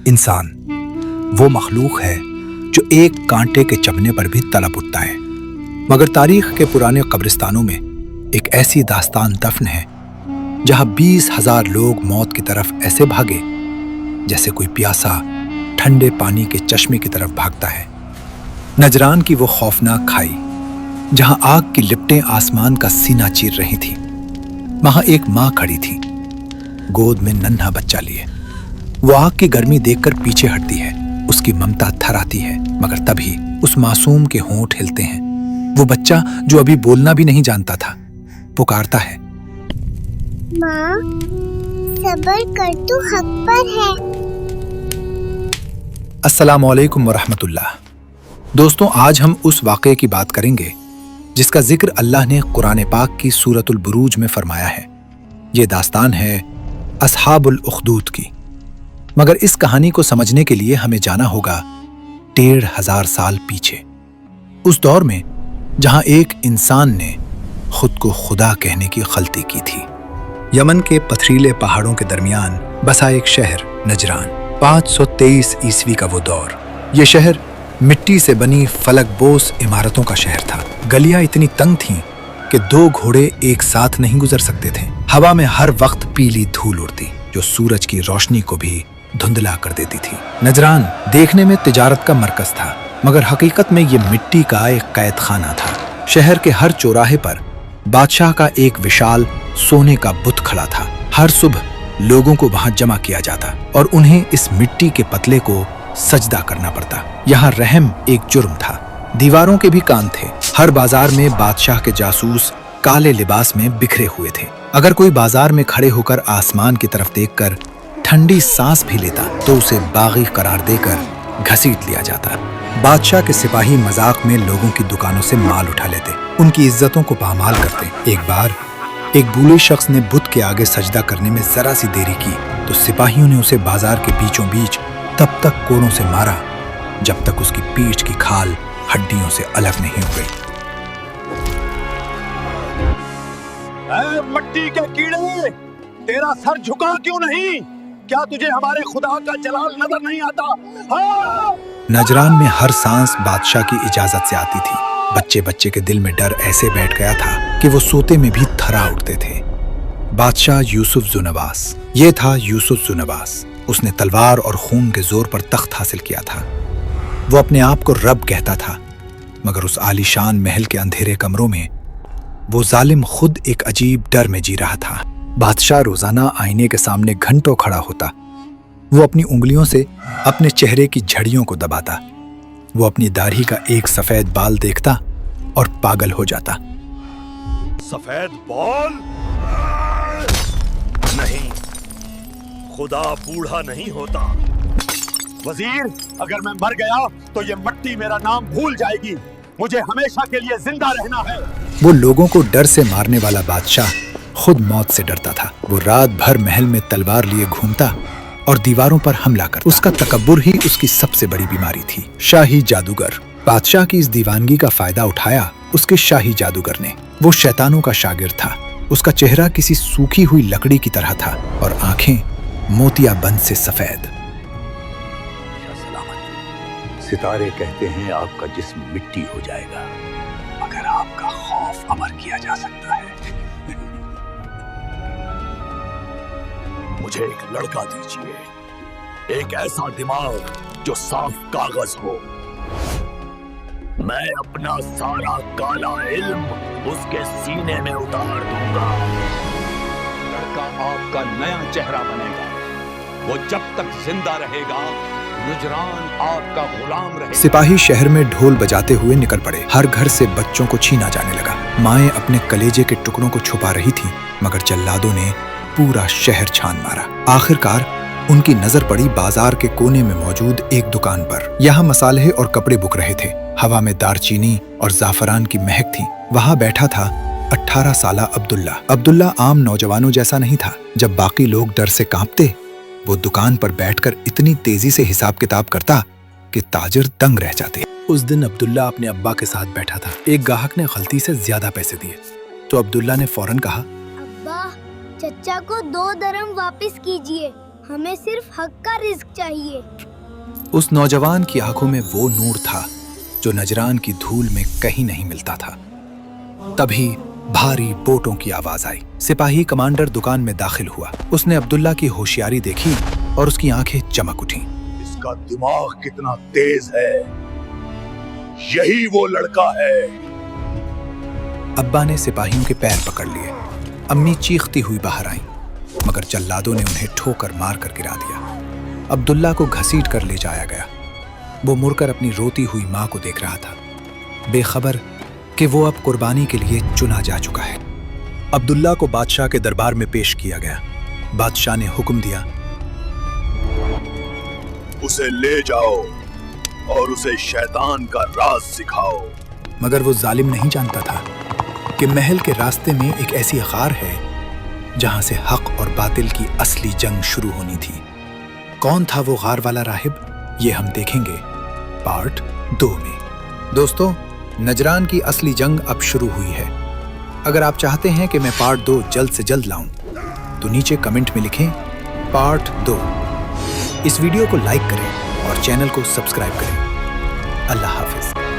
इंसान वो मखलूक है जो एक कांटे के चबने पर भी तड़प उठता है, मगर तारीख के पुराने कब्रिस्तानों में एक ऐसी दास्तान दफन है जहां 20,000 लोग मौत की तरफ ऐसे भागे जैसे कोई प्यासा ठंडे पानी के चश्मे की तरफ भागता है। नजरान की वो खौफनाक खाई जहां आग की लिपटें आसमान का सीना चीर रही थी, वहां एक मां खड़ी थी, गोद में नन्हा बच्चा लिए। वो आग की गर्मी देखकर पीछे हटती है, उसकी ममता थराती है, मगर तभी उस मासूम के होंठ हिलते हैं। वो बच्चा जो अभी बोलना भी नहीं जानता था पुकारता है, माँ, सब्र कर, तू हक पर है। अस्सलाम वालेकुम वरहमतुल्लाह। दोस्तों, आज हम उस वाक़े की बात करेंगे जिसका जिक्र अल्लाह ने कुरान पाक की सूरतुल बुरूज में फरमाया है। ये दास्तान है अस्हाबुल उखदूद की। मगर इस कहानी को समझने के लिए हमें जाना होगा 1,500 साल पीछे, उस दौर में जहां एक इंसान ने खुद को खुदा कहने की गलती की थी। यमन के पथरीले पहाड़ों के दरमियान बसा एक शहर नजरान। 523 ईस्वी का वो दौर। ये शहर मिट्टी से बनी फलकबोस इमारतों का शहर था। गलियां इतनी तंग थीं कि 2 घोड़े एक साथ नहीं गुजर सकते थे। हवा में हर वक्त पीली धूल उड़ती जो सूरज की रोशनी को भी धुंधला कर देती थी। नजरान देखने में तिजारत का मरकज था, मगर हकीकत में ये मिट्टी का एक कैद खाना था। शहर के हर चौराहे पर बादशाह का एक विशाल सोने का बुत खड़ा था। हर सुबह लोगों को वहां जमा किया जाता और उन्हें इस मिट्टी के पतले को सजदा करना पड़ता। यहाँ रहम एक जुर्म था। दीवारों के भी कान थे। हर बाजार में बादशाह के जासूस काले लिबास में बिखरे हुए थे। अगर कोई बाजार में खड़े होकर आसमान की तरफ देखकर ठंडी सांस भी लेता तो उसे बागी करार देकर घसीट लिया जाता। बादशाह के सिपाही मजाक में लोगों की दुकानों से माल उठा लेते, उनकी इज्जतों को पामाल करते। एक बार एक बूढ़े शख्स ने बुत के आगे सजदा करने में जरा सी देरी की तो सिपाहियों ने उसे बाजार के बीचों बीच तब तक कोड़ों से मारा जब तक उसकी पीठ की खाल हड्डियों से अलग नहीं हो गई। मट्टी के कीड़े, तेरा सर झुका क्यों नहीं? क्या तुझे हमारे खुदा का जलाल नजर नहीं आता? हाँ! नजरान में हर सांस बादशाह की इजाजत से आती थी। बच्चे बच्चे के दिल में डर ऐसे बैठ गया था कि वो सोते में भी थरा उठते थे। बादशाह यूसुफ जुनवास, ये था यूसुफ जुनवास। उसने तलवार और खून के जोर पर तख्त हासिल किया था। वो अपने आप को रब कहता था, मगर उस आलीशान महल के अंधेरे कमरों में वो जालिम खुद एक अजीब डर में जी रहा था। बादशाह रोजाना आईने के सामने घंटों खड़ा होता। वो अपनी उंगलियों से अपने चेहरे की झड़ियों को दबाता। वो अपनी दाढ़ी का एक सफेद बाल देखता और पागल हो जाता। सफेद बाल? नहीं, खुदा बूढ़ा नहीं होता। वजीर, अगर मैं मर गया तो ये मट्टी मेरा नाम भूल जाएगी। मुझे हमेशा के लिए जिंदा रहना है। वो लोगों को डर से मारने वाला बादशाह खुद मौत से डरता था। वो रात भर महल में तलवार लिए घूमता और दीवारों पर हमला करता। उसका तकब्बुर ही उसकी सबसे बड़ी बीमारी थी। शाही जादूगर। बादशाह की इस दीवानगी का फायदा उठाया उसके शाही जादूगर ने। वो शैतानों का शागिर्द था। उसका चेहरा किसी सूखी हुई लकड़ी की तरह था और आंखें मोतियाबंद से सफेद। सितारे कहते हैं आपका जिस्म मिट्टी हो जाएगा, मगर आपका खौफ अमर किया जा सकता है। मुझे एक लड़का दीजिए, एक ऐसा दिमाग जो साफ कागज हो। मैं अपना सारा काला इल्म उसके सीने में उतार दूंगा। लड़का आपका नया चेहरा बनेगा। वो जब तक जिंदा रहेगा नुजरान आपका गुलाम रहेगा। सिपाही शहर में ढोल बजाते हुए निकल पड़े। हर घर से बच्चों को छीना जाने लगा। माएं अपने कलेजे के टुकड़ों को छुपा रही थीं, मगर जल्लादों ने पूरा शहर छान मारा। आखिरकार उनकी नजर पड़ी बाजार के कोने में मौजूद एक दुकान पर। यहाँ मसाले और कपड़े बिक रहे थे। हवा में दारचीनी और जाफरान की महक थी। वहां बैठा था 18 साला अब्दुल्ला। अब्दुल्ला आम नौजवानों जैसा नहीं था। जब बाकी लोग डर से कांपते, वो दुकान पर बैठकर इतनी तेजी से हिसाब किताब करता कि ताजिर दंग रह जाते। उस दिन अब्दुल्ला अपने अब्बा के साथ बैठा था। एक गाहक ने गलती से ज्यादा पैसे दिए तो अब्दुल्ला ने फौरन कहा, अब्बा, चचा को 2 दरम वापस कीजिए, हमें सिर्फ हक का रिस्क चाहिए। उस नौजवान की आंखों में वो नूर था जो नजरान की धूल में कहीं नहीं मिलता था। तभी भारी बोटों की आवाज आई। सिपाही कमांडर दुकान में दाखिल हुआ। उसने अब्दुल्ला की होशियारी देखी और उसकी आंखें चमक उठी। इसका दिमाग कितना तेज है, यही वो लड़का है। अब्बा ने सिपाहियों के पैर पकड़ लिए। अम्मी चीखती हुई बाहर आईं, मगर जल्लादों ने उन्हें ठोकर मार कर गिरा दिया। अब्दुल्ला को घसीट कर ले जाया गया। वो मुड़कर अपनी रोती हुई मां को देख रहा था, बेखबर कि वो अब कुर्बानी के लिए चुना जा चुका है। अब्दुल्ला को बादशाह के दरबार में पेश किया गया। बादशाह ने हुक्म दिया, उसे ले जाओ और उसे शैतान का राज सिखाओ। मगर वो जालिम नहीं जानता था कि महल के रास्ते में एक ऐसी गार है जहां से हक और बातिल की असली जंग शुरू होनी थी। कौन था वो गार वाला राहिब, ये हम देखेंगे पार्ट 2 में। दोस्तों, नजरान की असली जंग अब शुरू हुई है। अगर आप चाहते हैं कि मैं पार्ट 2 जल्द से जल्द लाऊं, तो नीचे कमेंट में लिखें पार्ट 2। इस वीडियो को लाइक करें और चैनल को सब्सक्राइब करें। अल्लाह हाफिज।